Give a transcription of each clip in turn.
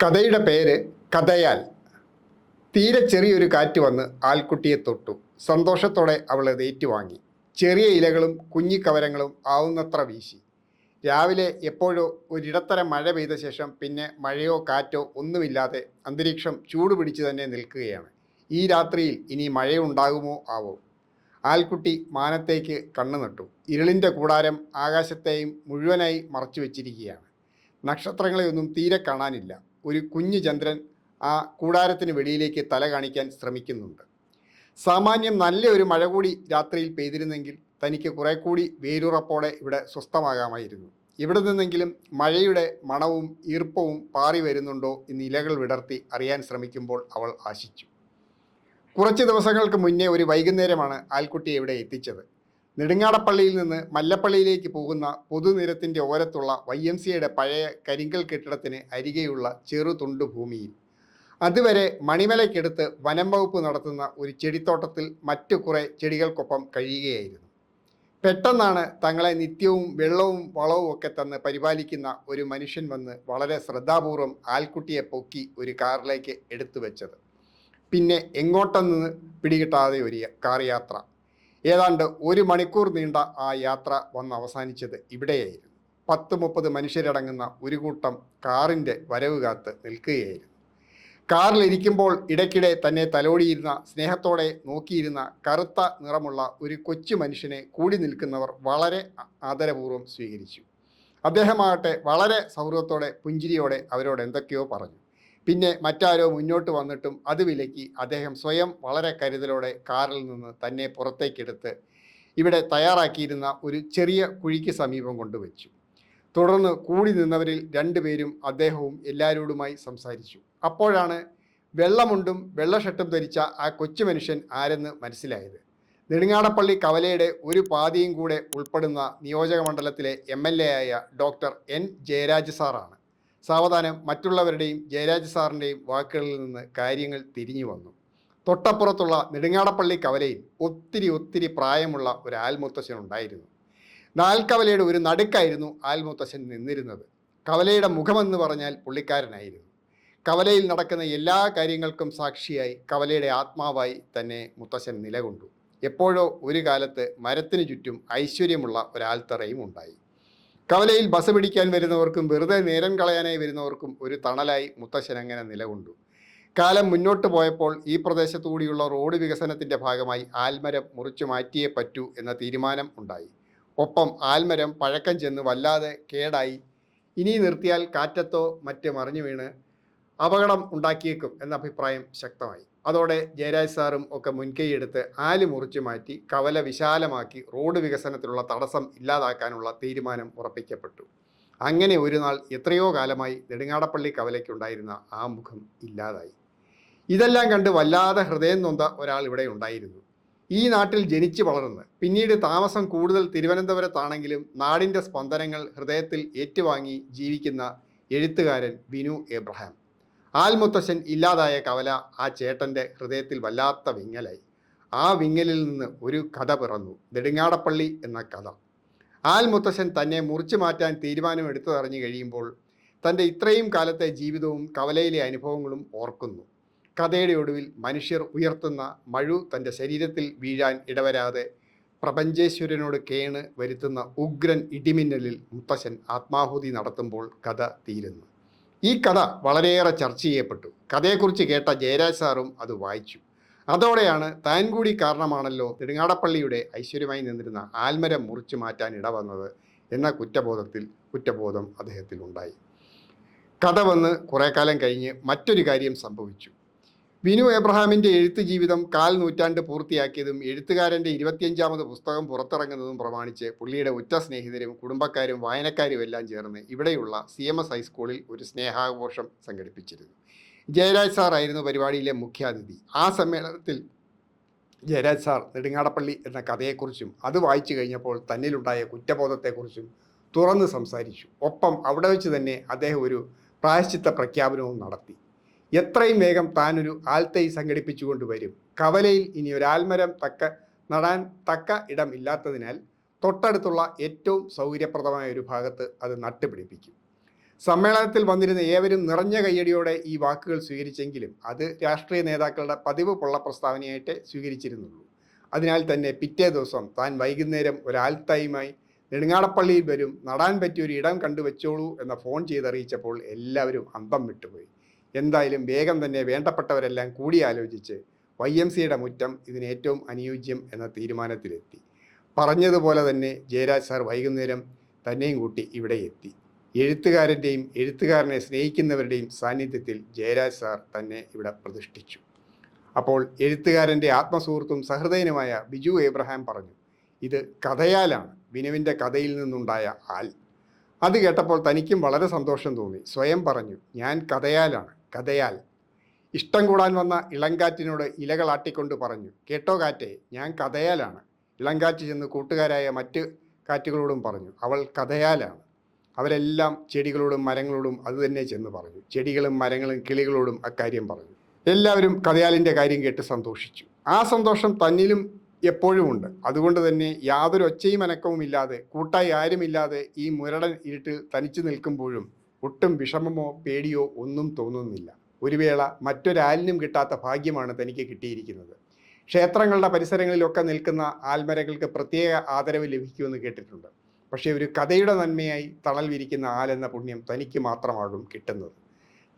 കഥയുടെ പേര് കഥയാൽ. തീരെ ചെറിയൊരു കാറ്റ് വന്ന് ആൽക്കുട്ടിയെ തൊട്ടു. സന്തോഷത്തോടെ അവൾ അത് ഏറ്റുവാങ്ങി. ചെറിയ ഇലകളും കുഞ്ഞിക്കവരങ്ങളും ആവുന്നത്ര വീശി. രാവിലെ എപ്പോഴോ ഒരിടത്തരം മഴ പെയ്ത ശേഷം പിന്നെ മഴയോ കാറ്റോ ഒന്നുമില്ലാതെ അന്തരീക്ഷം ചൂടുപിടിച്ച് തന്നെ നിൽക്കുകയാണ്. ഈ രാത്രിയിൽ ഇനി മഴയുണ്ടാകുമോ ആവോ? ആൽക്കുട്ടി മാനത്തേക്ക് കണ്ണു നട്ടു. ഇരുളിൻ്റെ കൂടാരം ആകാശത്തെയും മുഴുവനായി മറച്ചു വെച്ചിരിക്കുകയാണ്. നക്ഷത്രങ്ങളെയൊന്നും തീരെ കാണാനില്ല. ഒരു കുഞ്ഞു ചന്ദ്രൻ ആ കൂടാരത്തിന് വെളിയിലേക്ക് തല കാണിക്കാൻ ശ്രമിക്കുന്നുണ്ട്. സാമാന്യം നല്ല ഒരു മഴ കൂടി രാത്രിയിൽ പെയ്തിരുന്നെങ്കിൽ തനിക്ക് കുറെ കൂടി വേരുറപ്പോടെ ഇവിടെ സ്വസ്ഥമാകാമായിരുന്നു. ഇവിടെ നിന്നെങ്കിലും മഴയുടെ മണവും ഈർപ്പവും പാറി വരുന്നുണ്ടോ എന്ന് ഇലകൾ വിടർത്തി അറിയാൻ ശ്രമിക്കുമ്പോൾ അവൾ ആശിച്ചു. കുറച്ച് ദിവസങ്ങൾക്ക് മുന്നേ ഒരു വൈകുന്നേരമാണ് ആൽക്കുട്ടിയെ ഇവിടെ എത്തിച്ചത്. നെടുങ്ങാടപ്പള്ളിയിൽ നിന്ന് മല്ലപ്പള്ളിയിലേക്ക് പോകുന്ന പൊതുനിരത്തിൻ്റെ ഓരത്തുള്ള YMCAയുടെ പഴയ കരിങ്കൽ കെട്ടിടത്തിന് അരികെയുള്ള ചെറുതുണ്ട് ഭൂമിയിൽ. അതുവരെ മണിമലയ്ക്കടുത്ത് വനം വകുപ്പ് നടത്തുന്ന ഒരു ചെടിത്തോട്ടത്തിൽ മറ്റു കുറെ ചെടികൾക്കൊപ്പം കഴിയുകയായിരുന്നു. പെട്ടെന്നാണ് തങ്ങളെ നിത്യവും വെള്ളവും വളവും ഒക്കെ തന്ന് പരിപാലിക്കുന്ന ഒരു മനുഷ്യൻ വന്ന് വളരെ ശ്രദ്ധാപൂർവം ആൽക്കുട്ടിയെ പൊക്കി ഒരു കാറിലേക്ക് എടുത്തു വെച്ചത്. പിന്നെ എങ്ങോട്ടെന്ന് പിടികിട്ടാതെ ഒരു കാർ യാത്ര. ഏതാണ്ട് 1 മണിക്കൂർ നീണ്ട ആ യാത്ര വന്ന് അവസാനിച്ചത് ഇവിടെയായിരുന്നു. 10-30 മനുഷ്യരടങ്ങുന്ന ഒരു കൂട്ടം കാറിൻ്റെ വരവ് കാത്ത് നിൽക്കുകയായിരുന്നു. കാറിലിരിക്കുമ്പോൾ ഇടയ്ക്കിടെ തന്നെ തലോടിയിരുന്ന, സ്നേഹത്തോടെ നോക്കിയിരുന്ന കറുത്ത നിറമുള്ള ഒരു കൊച്ചു മനുഷ്യനെ കൂടി നിൽക്കുന്നവർ വളരെ ആദരപൂർവ്വം സ്വീകരിച്ചു. അദ്ദേഹമാകട്ടെ വളരെ സൗഹൃദത്തോടെ പുഞ്ചിരിയോടെ അവരോട് എന്തൊക്കെയോ പറഞ്ഞു. പിന്നെ മറ്റാരോ മുന്നോട്ട് വന്നിട്ടും അത് വിലക്കി അദ്ദേഹം സ്വയം വളരെ കരുതലോടെ കാറിൽ നിന്ന് തന്നെ പുറത്തേക്കെടുത്ത് ഇവിടെ തയ്യാറാക്കിയിരുന്ന ഒരു ചെറിയ കുഴിക്ക് സമീപം കൊണ്ടുവച്ചു. തുടർന്ന് കൂടി നിന്നവരിൽ 2 പേരും അദ്ദേഹവും എല്ലാവരോടുമായി സംസാരിച്ചു. അപ്പോഴാണ് വെള്ളമുണ്ടും വെള്ള ഷർട്ടും ധരിച്ച ആ കൊച്ചു മനുഷ്യൻ ആരെന്ന് മനസ്സിലായത്. നെടുങ്ങാടപ്പള്ളി കവലയുടെ ഒരു പാതിയും കൂടെ ഉൾപ്പെടുന്ന നിയോജക മണ്ഡലത്തിലെ MLA ആയ ഡോക്ടർ N ജയരാജ് സാറാണ്. സാവധാനം മറ്റുള്ളവരുടെയും ജയരാജ് സാറിൻ്റെയും വാക്കുകളിൽ നിന്ന് കാര്യങ്ങൾ തിരിഞ്ഞു വന്നു. തൊട്ടപ്പുറത്തുള്ള നെടുങ്ങാടപ്പള്ളി കവലയിൽ ഒത്തിരി പ്രായമുള്ള ഒരു ആൽമുത്തശ്ശൻ ഉണ്ടായിരുന്നു. നാൽക്കവലയുടെ ഒരു നടുക്കായിരുന്നു ആൽമുത്തശ്ശൻ നിന്നിരുന്നത്. കവലയുടെ മുഖമെന്ന് പറഞ്ഞാൽ പുള്ളിക്കാരനായിരുന്നു. കവലയിൽ നടക്കുന്ന എല്ലാ കാര്യങ്ങൾക്കും സാക്ഷിയായി, കവലയുടെ ആത്മാവായി തന്നെ മുത്തശ്ശൻ നിലകൊണ്ടു. എപ്പോഴോ ഒരു കാലത്ത് മരത്തിനു ചുറ്റും ഐശ്വര്യമുള്ള ഒരാൽത്തറയും ഉണ്ടായി. കവലയിൽ ബസ് പിടിക്കാൻ വരുന്നവർക്കും വെറുതെ നേരം കളയാനായി വരുന്നവർക്കും ഒരു തണലായി മുത്തശ്ശൻ അങ്ങനെ നിലകൊണ്ടു. കാലം മുന്നോട്ട് പോയപ്പോൾ ഈ പ്രദേശത്തുകൂടിയുള്ള റോഡ് വികസനത്തിൻ്റെ ഭാഗമായി ആൽമരം മുറിച്ചു മാറ്റിയേ പറ്റൂ എന്ന തീരുമാനം ഉണ്ടായി. ഒപ്പം ആൽമരം പഴക്കം ചെന്ന് വല്ലാതെ കേടായി, ഇനി നിർത്തിയാൽ കാറ്റത്തോ മറ്റ് മറിഞ്ഞു വീണ് അപകടം ഉണ്ടാക്കിയേക്കും എന്ന അഭിപ്രായം ശക്തമായി. അതോടെ ജയരാജ് സാറും ഒക്കെ മുൻകൈയെടുത്ത് ആല് മുറിച്ചു മാറ്റി കവല വിശാലമാക്കി റോഡ് വികസനത്തിലുള്ള തടസ്സം ഇല്ലാതാക്കാനുള്ള തീരുമാനം ഉറപ്പിക്കപ്പെട്ടു. അങ്ങനെ ഒരു നാൾ എത്രയോ കാലമായി നെടുങ്ങാടപ്പള്ളി കവലയ്ക്കുണ്ടായിരുന്ന ആ മുഖം ഇല്ലാതായി. ഇതെല്ലാം കണ്ട് വല്ലാതെ ഹൃദയം നൊന്ത ഒരാൾ ഇവിടെ ഉണ്ടായിരുന്നു. ഈ നാട്ടിൽ ജനിച്ചു വളർന്ന് പിന്നീട് താമസം കൂടുതൽ തിരുവനന്തപുരത്താണെങ്കിലും നാടിൻ്റെ സ്പന്ദനങ്ങൾ ഹൃദയത്തിൽ ഏറ്റുവാങ്ങി ജീവിക്കുന്ന എഴുത്തുകാരൻ വിനു എബ്രഹാം. ആൽമുത്തശ്ശൻ ഇല്ലാതായ കവല ആ ചേട്ടൻ്റെ ഹൃദയത്തിൽ വല്ലാത്ത വിങ്ങലായി. ആ വിങ്ങലിൽ നിന്ന് ഒരു കഥ പിറന്നു, നെടുങ്ങാടപ്പള്ളി എന്ന കഥ. ആൽമുത്തശ്ശൻ തന്നെ മുറിച്ചു മാറ്റാൻ തീരുമാനമെടുത്തതറിഞ്ഞു കഴിയുമ്പോൾ തൻ്റെ ഇത്രയും കാലത്തെ ജീവിതവും കവലയിലെ അനുഭവങ്ങളും ഓർക്കുന്നു. കഥയുടെ ഒടുവിൽ മനുഷ്യർ ഉയർത്തുന്ന മഴു തൻ്റെ ശരീരത്തിൽ വീഴാൻ ഇടവരാതെ പ്രപഞ്ചേശ്വരനോട് കേണ് വരുത്തുന്ന ഉഗ്രൻ ഇടിമിന്നലിൽ മുത്തശ്ശൻ ആത്മാഹുതി നടത്തുമ്പോൾ കഥ തീരുന്നു. ഈ കഥ വളരെയേറെ ചർച്ച ചെയ്യപ്പെട്ടു. കഥയെക്കുറിച്ച് കേട്ട ജയരാജ് സാറും അത് വായിച്ചു. അതോടെയാണ് താൻ കൂടി കാരണമാണല്ലോ നെടുങ്ങാടപ്പള്ളിയുടെ ഐശ്വര്യമായി നിന്നിരുന്ന ആൽമരം മുറിച്ചു മാറ്റാൻ ഇടവന്നത് എന്ന കുറ്റബോധം അദ്ദേഹത്തിലുണ്ടായി. കഥ വന്ന് കുറേ കാലം കഴിഞ്ഞ് മറ്റൊരു കാര്യം സംഭവിച്ചു. വിനു എബ്രഹാമിൻ്റെ എഴുത്ത് ജീവിതം 1/4 നൂറ്റാണ്ട് പൂർത്തിയാക്കിയതും എഴുത്തുകാരൻ്റെ 25ാമത് പുസ്തകം പുറത്തിറങ്ങുന്നതും പ്രമാണിച്ച് പുള്ളിയുടെ ഉറ്റ സ്നേഹിതരും കുടുംബക്കാരും വായനക്കാരും എല്ലാം ചേർന്ന് ഇവിടെയുള്ള CMS ഹൈസ്കൂളിൽ ഒരു സ്നേഹാഘോഷം സംഘടിപ്പിച്ചിരുന്നു. ജയരാജ് സാർ ആയിരുന്നു പരിപാടിയിലെ മുഖ്യാതിഥി. ആ സമ്മേളനത്തിൽ ജയരാജ് സാർ നെടുങ്ങാടപ്പള്ളി എന്ന കഥയെക്കുറിച്ചും അത് വായിച്ചു കഴിഞ്ഞപ്പോൾ തന്നിലുണ്ടായ കുറ്റബോധത്തെക്കുറിച്ചും തുറന്ന് സംസാരിച്ചു. ഒപ്പം അവിടെ വെച്ച് തന്നെ അദ്ദേഹം ഒരു പ്രായശ്ചിത്ത പ്രഖ്യാപനവും നടത്തി. എത്രയും വേഗം താനൊരു ആൽത്തൈ സംഘടിപ്പിച്ചുകൊണ്ട് വരും. കവലയിൽ ഇനി ഒരാൽമരം നടാൻ തക്ക ഇടം ഇല്ലാത്തതിനാൽ തൊട്ടടുത്തുള്ള ഏറ്റവും സൗകര്യപ്രദമായ ഒരു ഭാഗത്ത് അത് നട്ടുപിടിപ്പിക്കും. സമ്മേളനത്തിൽ വന്നിരുന്ന ഏവരും നിറഞ്ഞ കയ്യടിയോടെ ഈ വാക്കുകൾ സ്വീകരിച്ചെങ്കിലും അത് രാഷ്ട്രീയ നേതാക്കളുടെ പതിവ് പൊള്ള പ്രസ്താവനയായിട്ട് സ്വീകരിച്ചിരുന്നുള്ളൂ. അതിനാൽ തന്നെ പിറ്റേ ദിവസം താൻ വൈകുന്നേരം ഒരാൽത്തായുമായി നെടുങ്ങാടപ്പള്ളിയിൽ വരും, നടാൻ പറ്റിയൊരു ഇടം കണ്ടുവച്ചോളൂ എന്ന ഫോൺ ചെയ്തറിയിച്ചപ്പോൾ എല്ലാവരും അന്തം വിട്ടുപോയി. എന്തായാലും വേഗം തന്നെ വേണ്ടപ്പെട്ടവരെല്ലാം കൂടിയാലോചിച്ച് YMCയുടെ മുറ്റം ഇതിന് ഏറ്റവും അനുയോജ്യം എന്ന തീരുമാനത്തിലെത്തി. പറഞ്ഞതുപോലെ തന്നെ ജയരാജ് സാർ വൈകുന്നേരം തന്നെയും കൂട്ടി ഇവിടെ എത്തി. എഴുത്തുകാരൻ്റെയും എഴുത്തുകാരനെ സ്നേഹിക്കുന്നവരുടെയും സാന്നിധ്യത്തിൽ ജയരാജ് സാർ തന്നെ ഇവിടെ പ്രതിഷ്ഠിച്ചു. അപ്പോൾ എഴുത്തുകാരൻ്റെ ആത്മസുഹൃത്തും സഹൃദയനുമായ ബിജു എബ്രഹാം പറഞ്ഞു, ഇത് കഥയാലാണ്, ബിനുവിൻ്റെ കഥയിൽ നിന്നുണ്ടായ ആൽ. അത് കേട്ടപ്പോൾ തനിക്കും വളരെ സന്തോഷം തോന്നി. സ്വയം പറഞ്ഞു, ഞാൻ കഥയാലാണ്, കഥയാൽ. ഇഷ്ടം കൂടാൻ വന്ന ഇളങ്കാറ്റിനോട് ഇലകളാട്ടിക്കൊണ്ട് പറഞ്ഞു, കേട്ടോ കാറ്റേ, ഞാൻ കഥയാലാണ്. ഇളങ്കാറ്റ് ചെന്ന് കൂട്ടുകാരായ മറ്റ് കാറ്റുകളോടും പറഞ്ഞു, അവൾ കഥയാലാണ്. അവരെല്ലാം ചെടികളോടും മരങ്ങളോടും അതുതന്നെ ചെന്ന് പറഞ്ഞു. ചെടികളും മരങ്ങളും കിളികളോടും അക്കാര്യം പറഞ്ഞു. എല്ലാവരും കഥയാലിൻ്റെ കാര്യം കേട്ട് സന്തോഷിച്ചു. ആ സന്തോഷം തന്നിലും എപ്പോഴും ഉണ്ട്. അതുകൊണ്ട് തന്നെ യാതൊരു ഒച്ചയും അനക്കവും ഇല്ലാതെ, കൂട്ടായി ആരുമില്ലാതെ ഈ മുരടൻ ഇരുട്ടിൽ തനിച്ചു നിൽക്കുമ്പോഴും ഒട്ടും വിഷമമോ പേടിയോ ഒന്നും തോന്നുന്നില്ല. ഒരു വേള മറ്റൊരാലിനും കിട്ടാത്ത ഭാഗ്യമാണ് തനിക്ക് കിട്ടിയിരിക്കുന്നത്. ക്ഷേത്രങ്ങളുടെ പരിസരങ്ങളിലൊക്കെ നിൽക്കുന്ന ആൽമരങ്ങൾക്ക് പ്രത്യേക ആദരവ് ലഭിക്കുമെന്ന് കേട്ടിട്ടുണ്ട്. പക്ഷേ ഒരു കഥയുടെ നന്മയായി തണൽ വിരിക്കുന്ന ആലെന്ന പുണ്യം തനിക്ക് മാത്രമാകും കിട്ടുന്നത്.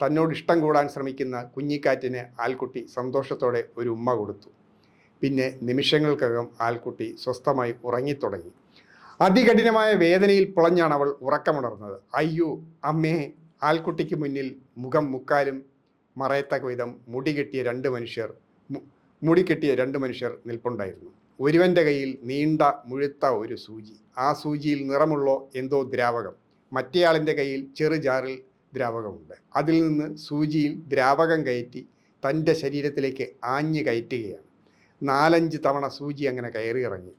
തന്നോട് ഇഷ്ടം കൂടാൻ ശ്രമിക്കുന്ന കുഞ്ഞിക്കാറ്റിന് ആൽക്കുട്ടി സന്തോഷത്തോടെ ഒരു ഉമ്മ കൊടുത്തു. പിന്നെ നിമിഷങ്ങൾക്കകം ആൽക്കുട്ടി സ്വസ്ഥമായി ഉറങ്ങിത്തുടങ്ങി. അതികഠിനമായ വേദനയിൽ പുളഞ്ഞാണ് അവൾ ഉറക്കമുണർന്നത്. അയ്യോ അമ്മേ! ആൽക്കുട്ടിക്ക് മുന്നിൽ മുഖം മുക്കാലും മറയത്തക്ക വിധം മുടി കെട്ടിയ രണ്ട് മനുഷ്യർ നിൽപ്പുണ്ടായിരുന്നു. ഒരുവൻ്റെ കയ്യിൽ നീണ്ട മുഴുത്ത ഒരു സൂചി, ആ സൂചിയിൽ നിറമുള്ള എന്തോ ദ്രാവകം. മറ്റേയാളിൻ്റെ കയ്യിൽ ചെറുജാറിൽ ദ്രാവകമുണ്ട്. അതിൽ നിന്ന് സൂചിയിൽ ദ്രാവകം കയറ്റി തൻ്റെ ശരീരത്തിലേക്ക് ആഞ്ഞു കയറ്റുകയാണ്. 4-5 തവണ സൂചി അങ്ങനെ കയറി ഇറങ്ങി.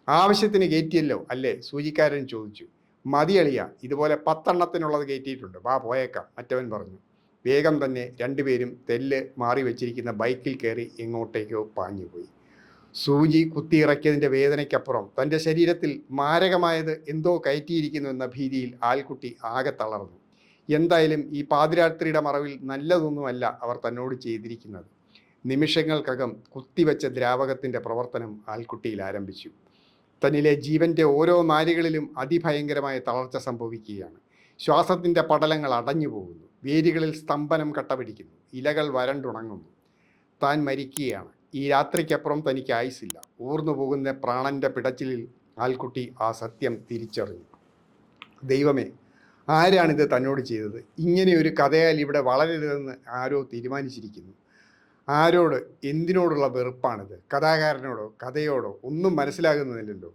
ആവശ്യത്തിന് കയറ്റിയല്ലോ അല്ലേ? സൂചിക്കാരൻ ചോദിച്ചു. മതിയളിയ, ഇതുപോലെ 10 എണ്ണത്തിനുള്ളത് കയറ്റിയിട്ടുണ്ട്, വാ പോയേക്കാം, മറ്റവൻ പറഞ്ഞു. വേഗം തന്നെ രണ്ടുപേരും തെല്ല് മാറി വെച്ചിരിക്കുന്ന ബൈക്കിൽ കയറി എങ്ങോട്ടേക്കോ പാഞ്ഞുപോയി. സൂചി കുത്തിയിറക്കിയതിൻ്റെ വേദനയ്ക്കപ്പുറം തൻ്റെ ശരീരത്തിൽ മാരകമായത് എന്തോ കയറ്റിയിരിക്കുന്നു എന്ന ഭീതിയിൽ ആൽക്കുട്ടി ആകെ തളർന്നു. എന്തായാലും ഈ പാതിരാത്രിയുടെ മറവിൽ നല്ലതൊന്നുമല്ല അവർ തന്നോട് ചെയ്തിരിക്കുന്നത്. നിമിഷങ്ങൾക്കകം കുത്തിവെച്ച ദ്രാവകത്തിൻ്റെ പ്രവർത്തനം ആൽക്കുട്ടിയിൽ ആരംഭിച്ചു. തന്നിലെ ജീവൻ്റെ ഓരോ നാരുകളിലും അതിഭയങ്കരമായ തളർച്ച സംഭവിക്കുകയാണ്. ശ്വാസത്തിൻ്റെ പടലങ്ങൾ അടഞ്ഞു പോകുന്നു. വേരുകളിൽ സ്തംഭനം കട്ടപിടിക്കുന്നു. ഇലകൾ വരണ്ടുണങ്ങുന്നു. താൻ മരിക്കുകയാണ്. ഈ രാത്രിക്കപ്പുറം തനിക്ക് ആയുസില്ല. ഊർന്നു പോകുന്ന പ്രാണന്റെ പിടച്ചിലിൽ ആൽക്കുട്ടി ആ സത്യം തിരിച്ചറിഞ്ഞു. ദൈവമേ, ആരാണിത് തന്നോട് ചെയ്തത്? ഇങ്ങനെ ഒരു കഥയാൽ ഇവിടെ വളരരുതെന്ന് ആരോ തീരുമാനിച്ചിരിക്കുന്നു. ആരോട്, എന്തിനോടുള്ള വെറുപ്പാണിത്? കഥാകാരനോടോ കഥയോടോ ഒന്നും മനസ്സിലാകുന്നില്ലല്ലോ.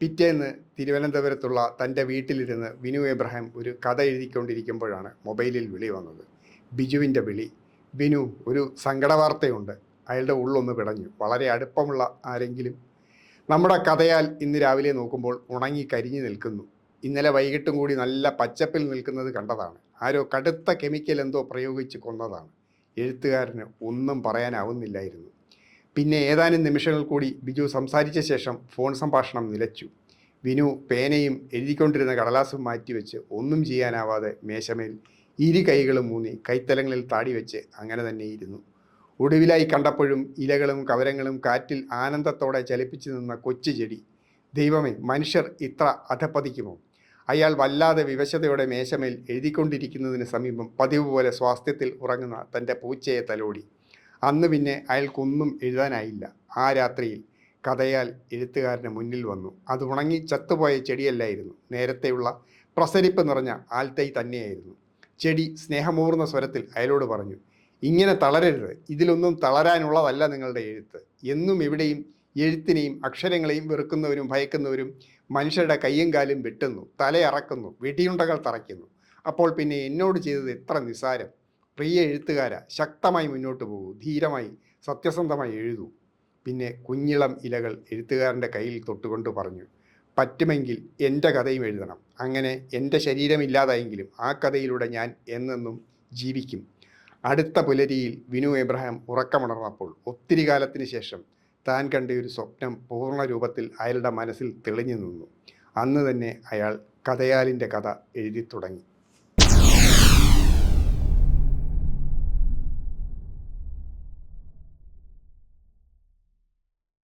പിറ്റേന്ന് തിരുവനന്തപുരത്തുള്ള തൻ്റെ വീട്ടിലിരുന്ന് ബിനു എബ്രഹാം ഒരു കഥ എഴുതിക്കൊണ്ടിരിക്കുമ്പോഴാണ് മൊബൈലിൽ വിളി വന്നത്. ബിജുവിൻ്റെ വിളി. ബിനു, ഒരു സങ്കടവാർത്തയുണ്ട്. അയാളുടെ ഉള്ളൊന്ന് പിടഞ്ഞു. വളരെ അടുപ്പമുള്ള ആരെങ്കിലും. നമ്മുടെ കഥയാൽ ഇന്ന് രാവിലെ നോക്കുമ്പോൾ ഉണങ്ങി കരിഞ്ഞു നിൽക്കുന്നു. ഇന്നലെ വൈകിട്ടും കൂടി നല്ല പച്ചപ്പിൽ നിൽക്കുന്നത് കണ്ടതാണ്. ആരോ കടുത്ത കെമിക്കൽ എന്തോ പ്രയോഗിച്ച് കൊന്നതാണ്. എഴുത്തുകാരന് ഒന്നും പറയാനാവുന്നില്ലായിരുന്നു. പിന്നെ ഏതാനും നിമിഷങ്ങൾ കൂടി ബിജു സംസാരിച്ച ശേഷം ഫോൺ സംഭാഷണം നിലച്ചു. വിനു പേനയും എഴുതിക്കൊണ്ടിരുന്ന കടലാസും മാറ്റിവെച്ച് ഒന്നും ചെയ്യാനാവാതെ മേശമേൽ ഇരു കൈകളും മൂന്നി കൈത്തലങ്ങളിൽ താടി വെച്ച് അങ്ങനെ തന്നെ ഇരുന്നു. ഒടുവിലായി കണ്ടപ്പോഴും ഇലകളും കവരങ്ങളും കാറ്റിൽ ആനന്ദത്തോടെ ചലിപ്പിച്ചു നിന്ന കൊച്ചു ചെടി. ദൈവമേ, മനുഷ്യർ ഇത്ര അധപ്പതിക്കുമോ? അയാൾ വല്ലാതെ വിവശതയോടെ മേശമേൽ എഴുതിക്കൊണ്ടിരിക്കുന്നതിന് സമീപം പതിവ് പോലെ സ്വാസ്ഥ്യത്തിൽ ഉറങ്ങുന്ന തൻ്റെ പൂച്ചയെ തലോടി. അന്ന് പിന്നെ അയാൾക്കൊന്നും എഴുതാനായില്ല. ആ രാത്രിയിൽ കഥയാൽ എഴുത്തുകാരന് മുന്നിൽ വന്നു. അത് ഉണങ്ങി ചത്തുപോയ ചെടിയല്ലായിരുന്നു, നേരത്തെയുള്ള പ്രസരിപ്പ് നിറഞ്ഞ ആൽത്തൈ തന്നെയായിരുന്നു. ചെടി സ്നേഹമൂർന്ന സ്വരത്തിൽ അയാളോട് പറഞ്ഞു, ഇങ്ങനെ തളരരുത്. ഇതിലൊന്നും തളരാനുള്ളതല്ല നിങ്ങളുടെ എഴുത്ത്. എന്നും എവിടെയും എഴുത്തിനെയും അക്ഷരങ്ങളെയും വെറുക്കുന്നവരും ഭയക്കുന്നവരും മനുഷ്യരുടെ കയ്യും കാലും വെട്ടുന്നു, തലയറക്കുന്നു, വെടിയുണ്ടകൾ തറയ്ക്കുന്നു. അപ്പോൾ പിന്നെ എന്നോട് ചെയ്തത് എത്ര നിസ്സാരം. പ്രിയ എഴുത്തുകാരാ, ശക്തമായി മുന്നോട്ട് പോകൂ, ധീരമായി സത്യസന്ധമായി എഴുതൂ. പിന്നെ കുഞ്ഞിളം ഇലകൾ എഴുത്തുകാരൻ്റെ കയ്യിൽ തൊട്ടുകൊണ്ട് പറഞ്ഞു, പറ്റുമെങ്കിൽ എൻ്റെ കഥയും എഴുതണം. അങ്ങനെ എൻ്റെ ശരീരമില്ലാതായെങ്കിലും ആ കഥയിലൂടെ ഞാൻ എന്നെന്നും ജീവിക്കും. അടുത്ത പുലരിയിൽ വിനു എബ്രഹാം ഉറക്കമുണർന്നപ്പോൾ ഒത്തിരി കാലത്തിന് ശേഷം താൻ കണ്ട ഒരു സ്വപ്നം പൂർണ്ണ രൂപത്തിൽ അയാളുടെ മനസ്സിൽ തെളിഞ്ഞു നിന്നു. അന്ന് തന്നെ അയാൾ കഥയാലിൻ്റെ കഥ എഴുതി തുടങ്ങി.